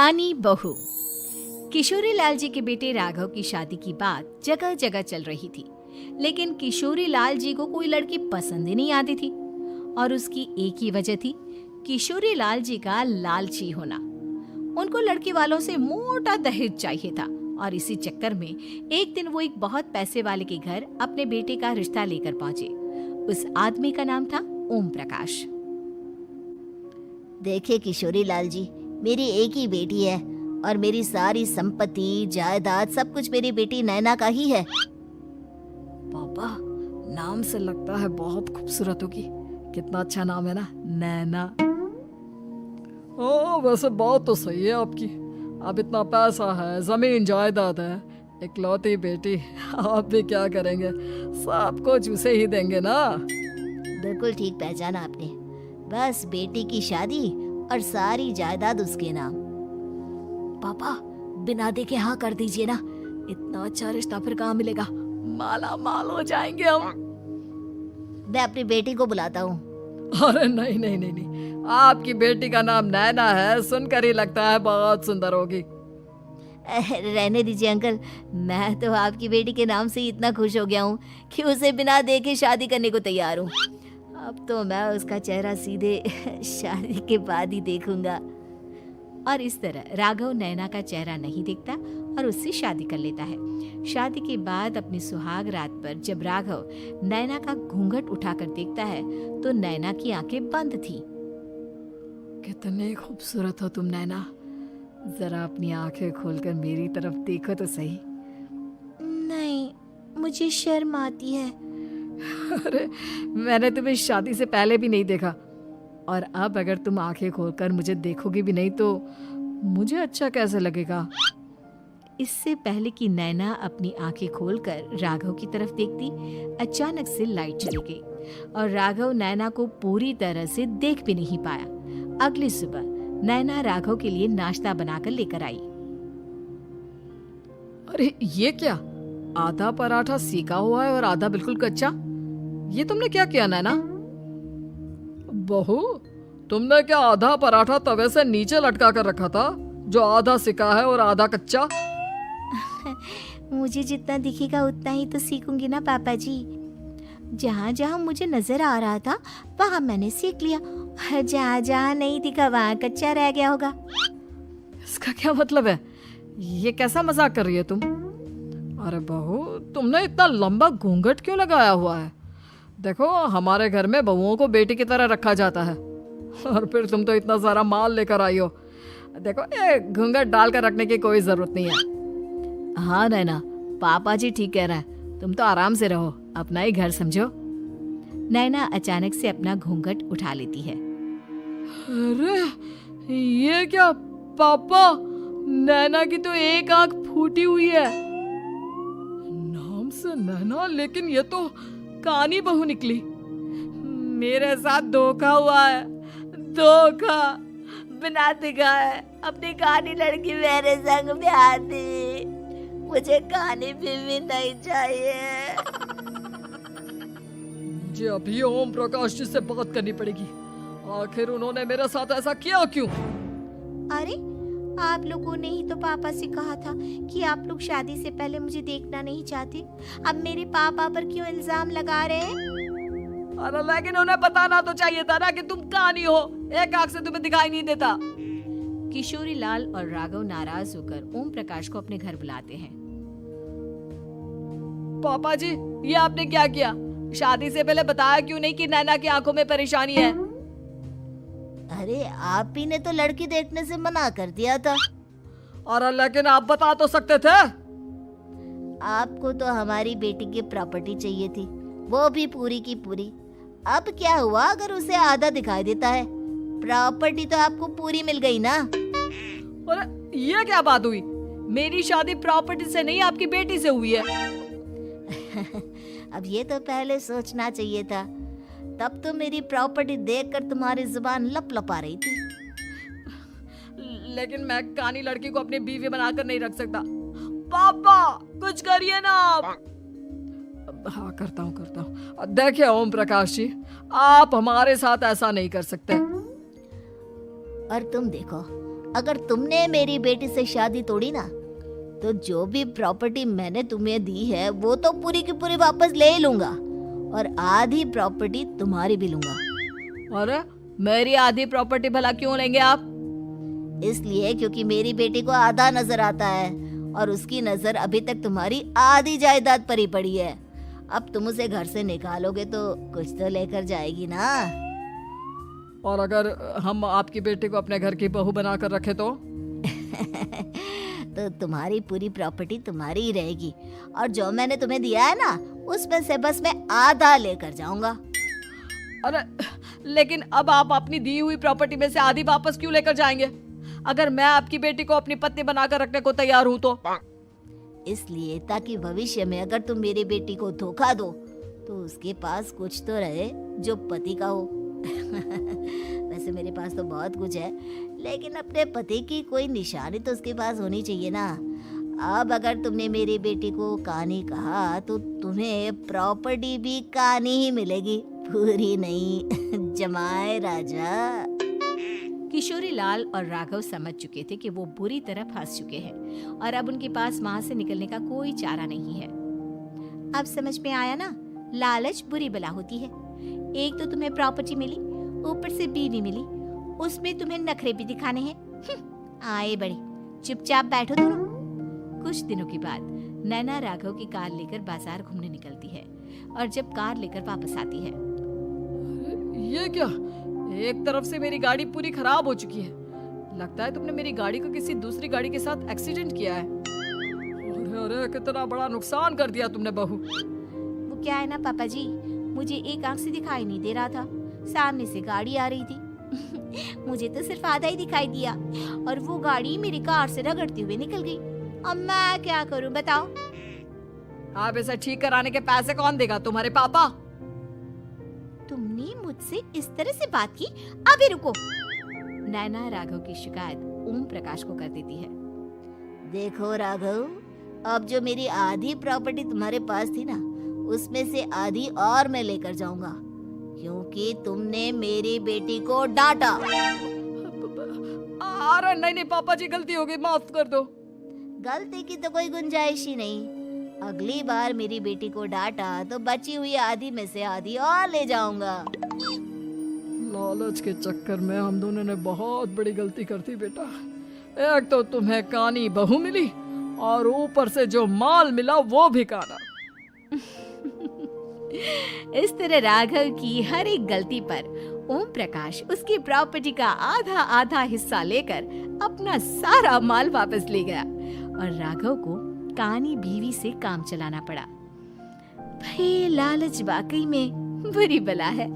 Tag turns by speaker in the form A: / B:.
A: कानी बहू। किशोरी लाल जी के बेटे राघव की शादी की बात जगह जगह चल रही थी, लेकिन किशोरी लाल जी को कोई लड़की पसंद ही नहीं आती थी। और उसकी एक ही वजह थी, किशोरी लाल जी का लालची होना। उनको लड़की वालों से मोटा दहेज चाहिए था और इसी चक्कर में एक दिन वो एक बहुत पैसे वाले के घर अपने बेटे का रिश्ता लेकर पहुंचे। उस आदमी का नाम था ओम प्रकाश।
B: देखिए किशोरी लाल जी, मेरी एक ही बेटी है और मेरी सारी संपत्ति जायदाद सब कुछ मेरी बेटी नैना का ही है।
C: पापा, नाम से लगता है बहुत खूबसूरत होगी। कितना अच्छा नाम है ना, नैना। ओ, वैसे बात तो सही है आपकी। अब इतना पैसा है, जमीन जायदाद है, इकलौती बेटी, आप भी क्या करेंगे? सब कुछ उसे ही देंगे ना।
B: बिल्कुल ठीक पहचाना आपने। बस बेटी की शादी और सारी जायदाद उसके नाम।
C: पापा, बिना देखे हाँ कर दीजिए ना। इतना अच्छा रिश्ता फिर कहाँ मिलेगा? माला माल हो जाएंगे हम।
B: मैं अपनी बेटी को बुलाता हूँ।
C: अरे नहीं नहीं नहीं नहीं, आपकी बेटी का नाम नैना है, सुनकर ही लगता है बहुत सुंदर होगी।
B: रहने दीजिए अंकल, मैं तो आपकी बेटी के नाम से ही इतना खुश हो गया हूँ कि उसे बिना देखे शादी करने को तैयार हूँ। अब तो मैं उसका चेहरा सीधे शादी के बाद ही देखूंगा।
A: और इस तरह राघव नैना का चेहरा नहीं देखता और उससे शादी कर लेता है। शादी के बाद अपनी सुहाग रात पर जब राघव नैना का घूंघट उठाकर देखता है तो नैना की आंखें बंद थी।
C: कितने खूबसूरत हो तुम नैना, जरा अपनी आंखें खोलकर मेरी तरफ देखो तो सही।
B: नहीं, मुझे शर्म आती है।
C: अरे, मैंने तुम्हें शादी से पहले भी नहीं देखा, और अब अगर तुम आंखें खोलकर मुझे देखोगी भी नहीं तो मुझे अच्छा कैसे लगेगा?
A: इससे पहले कि नैना अपनी आंखें खोलकर राघव की तरफ देखती, अचानक से लाइट चली गई और राघव नैना को पूरी तरह से देख भी नहीं पाया। अगली सुबह नैना राघव के लिए नाश्ता बनाकर लेकर आई।
C: अरे ये क्या, आधा पराठा सेका हुआ है और आधा बिल्कुल कच्चा। ये तुमने क्या किया नैना? बहू, तुमने क्या आधा पराठा तवे से नीचे लटका कर रखा था, जो आधा सेका है और आधा कच्चा?
B: मुझे जितना दिखेगा उतना ही तो सीखूंगी ना पापा जी। जहाँ जहाँ मुझे नजर आ रहा था वहाँ मैंने सीख लिया, जहाँ जहाँ नहीं दिखा वहाँ कच्चा रह गया होगा।
C: इसका क्या मतलब है? ये कैसा मजाक कर रही है तुम? अरे बहू, तुमने इतना लंबा घूंघट क्यों लगाया हुआ है? देखो, हमारे घर में बहुओं को बेटी की तरह रखा जाता है, और फिर तुम तो इतना सारा माल लेकर आई हो। देखो, ये घूंघट डालकर रखने की कोई जरूरत नहीं है। हाँ नैना, पापा जी ठीक कह रहे हैं, तुम तो आराम से रहो, अपना ही घर समझो।
A: नैना अचानक से अपना घूंघट उठा लेती है।
C: अरे ये क्या पापा, नैना की तो एक आंख फूटी हुई है। नाम से नैना, लेकिन ये तो कानी बहू निकली। मेरे साथ धोखा हुआ है, धोखा।
B: बिना दिखाए अपनी कानी लड़की मेरे संग ब्याह दी। मुझे कानी बीवी नहीं चाहिए।
C: मुझे अभी ओम प्रकाश जी से बात करनी पड़ेगी। आखिर उन्होंने मेरे साथ ऐसा किया क्यों?
B: अरे, आप लोगों ने ही तो पापा से कहा था कि आप लोग शादी से पहले मुझे देखना नहीं चाहते। अब मेरे पापा पर क्यों इल्जाम लगा रहे हैं?
C: अरे लेकिन उन्हें बताना तो चाहिए था ना कि तुम कानी हो, एक आंख से तुम्हें दिखाई नहीं देता।
A: किशोरी लाल और राघव नाराज होकर ओम प्रकाश को अपने घर बुलाते हैं।
C: पापा जी, ये आपने क्या किया? शादी से पहले बताया क्यों नहीं कि नैना की आंखों में परेशानी है?
B: अरे, आप ही ने तो लड़की देखने से मना कर दिया था।
C: और लेकिन आप बता तो सकते थे।
B: आपको तो हमारी बेटी की प्रॉपर्टी चाहिए थी, वो भी पूरी की पूरी। अब क्या हुआ अगर उसे आधा दिखाई देता है? प्रॉपर्टी तो आपको पूरी मिल गई ना।
C: अरे ये क्या बात हुई? मेरी शादी प्रॉपर्टी से नहीं, आपकी बेटी से हुई है।
B: अब ये तो पहले सोचना चाहिए था। तब तो मेरी प्रॉपर्टी देखकर तुम्हारी जुबान लप लप आ रही थी।
C: लेकिन मैं कानी लड़की को अपनी बीवी बनाकर नहीं रख सकता। पापा, कुछ करिए ना आप। हाँ, करता हूँ। देखिए ओम प्रकाश जी, आप हमारे साथ ऐसा नहीं कर सकते।
B: और तुम देखो, अगर तुमने मेरी बेटी से शादी तोड़ी ना, तो जो भी प्रॉपर्टी मैंने तुम्हें दी है वो तो पूरी की पूरी वापस ले लूंगा और आधी प्रॉपर्टी तुम्हारी भी लूंगा।
C: अरे मेरी आधी प्रॉपर्टी भला क्यों लेंगे आप?
B: इसलिए क्योंकि मेरी बेटी को आधा नजर आता है और उसकी नजर अभी तक तुम्हारी आधी जायदाद पर ही पड़ी है। अब तुम उसे घर से निकालोगे तो कुछ तो लेकर जाएगी ना।
C: और अगर हम आपकी बेटी को अपने घर की बहू बनाकर रखे तो?
B: तो तुम्हारी पूरी प्रॉपर्टी तुम्हारी ही रहेगी और जो मैंने तुम्हें दिया है ना, उसमें से बस मैं आधा लेकर जाऊंगा।
C: अरे लेकिन अब आप अपनी दी हुई प्रॉपर्टी में से आधी वापस क्यों लेकर जाएंगे? अगर मैं आपकी बेटी को अपनी पत्नी बनाकर रखने को तैयार हूँ तो?
B: इसलिए ताकि भविष्य में अगर तुम मेरी बेटी को धोखा दो तो उसके पास कुछ तो रहे जो पति का हो। वैसे मेरे पास तो बहुत कुछ है, लेकिन अपने पति की कोई निशानी तो उसके पास होनी चाहिए ना। अब अगर तुमने मेरी बेटी को कहानी कहा तो तुम्हें प्रॉपर्टी भी कहानी ही मिलेगी, पूरी नहीं। जमाए राजा।
A: किशोरी लाल और राघव समझ चुके थे कि वो बुरी तरह फंस चुके हैं और अब उनके पास वहां से निकलने का कोई चारा नहीं है। अब समझ में आया ना, लालच बुरी बला होती है। एक तो तुम्हें प्रॉपर्टी मिली, ऊपर से बीवी मिली, उसमें तुम्हें नखरे भी दिखाने हैं। आए बड़े, चुपचाप बैठो दोनों। कुछ दिनों के बाद नैना राघव की कार लेकर बाजार घूमने निकलती है और जब कार लेकर वापस आती है,
C: ये क्या? एक तरफ से मेरी गाड़ी पूरी खराब हो चुकी है। लगता है तुमने मेरी गाड़ी को किसी दूसरी गाड़ी के साथ एक्सीडेंट किया है। अरे अरे कितना बड़ा नुकसान कर दिया तुमने बहू।
A: वो क्या है ना पापा जी, मुझे एक आंख से दिखाई नहीं दे रहा था, सामने से गाड़ी आ रही थी। मुझे तो सिर्फ आधा ही दिखाई दिया और वो गाड़ी मेरी कार से रगड़ते हुए निकल गई। अब मैं क्या करूं बताओ?
C: आप इसे ठीक कराने के पैसे कौन देगा? तुम्हारे पापा?
A: तुमने मुझसे इस तरह से बात की? अभी रुको। नैना राघव की शिकायत ओम प्रकाश को कर देती है।
B: देखो राघव, अब जो मेरी आधी प्रॉपर्टी तुम्हारे पास थी ना, उसमें से आधी और मैं लेकर जाऊंगा, क्योंकि तुमने मेरी बेटी को डांटा।
C: अरे नहीं नहीं पापा जी, गलती हो गई, माफ कर दो।
B: गलती की तो कोई गुंजाइश ही नहीं। अगली बार मेरी बेटी को डांटा तो बची हुई आधी में से आधी और ले जाऊंगा।
C: लालच के चक्कर में हम दोनों ने बहुत बड़ी गलती कर दी बेटा। एक तो तुम्हें कानी बहू मिली और ऊपर से जो माल मिला वो भी काना।
A: इस तरह राघव की हर एक गलती पर ओम प्रकाश उसकी प्रॉपर्टी का आधा आधा हिस्सा लेकर अपना सारा माल वापस ले गया और राघव को कानी बीवी से काम चलाना पड़ा। भाई लालच वाकई में बुरी बला है।